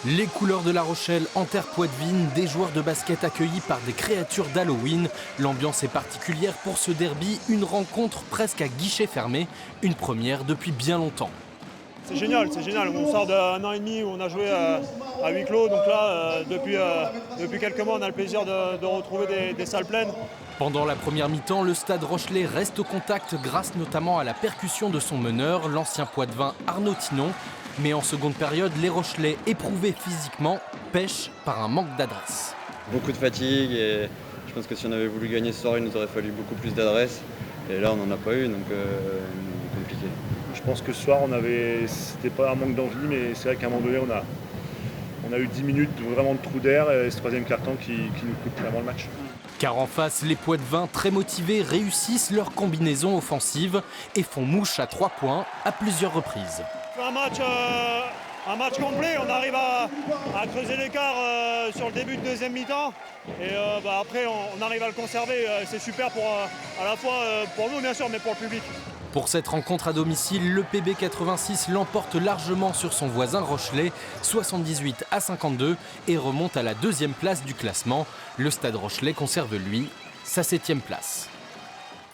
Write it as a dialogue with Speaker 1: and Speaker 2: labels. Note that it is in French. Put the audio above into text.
Speaker 1: Les couleurs de La Rochelle en terre poitevine, des joueurs de basket accueillis par des créatures d'Halloween. L'ambiance est particulière pour ce derby, une rencontre presque à guichet fermé, une première depuis bien longtemps.
Speaker 2: C'est génial, c'est génial. On sort d'un an et demi où on a joué à huis clos, donc là, depuis quelques mois, on a le plaisir de retrouver des salles pleines.
Speaker 1: Pendant la première mi-temps, le Stade Rochelais reste au contact grâce notamment à la percussion de son meneur, l'ancien poitevin Arnaud Thinon. Mais en seconde période, les Rochelais, éprouvés physiquement, pêchent par un manque d'adresse.
Speaker 3: Beaucoup de fatigue et je pense que si on avait voulu gagner ce soir, il nous aurait fallu beaucoup plus d'adresse. Et là, on n'en a pas eu, donc compliqué.
Speaker 4: Je pense que ce soir, c'était pas un manque d'envie, mais c'est vrai qu'à un moment donné, on a eu 10 minutes vraiment de trou d'air et ce troisième quart-temps qui nous coûte clairement le match.
Speaker 1: Car en face, les poitevins, très motivés, réussissent leur combinaison offensive et font mouche à 3 points à plusieurs reprises.
Speaker 2: Un match complet, on arrive à creuser l'écart sur le début de deuxième mi-temps. Et après, on arrive à le conserver. C'est super à la fois pour nous, bien sûr, mais pour le public.
Speaker 1: Pour cette rencontre à domicile, le PB 86 l'emporte largement sur son voisin Rochelais, 78-52, et remonte à la 2e place du classement. Le Stade Rochelais conserve, lui, sa 7e place.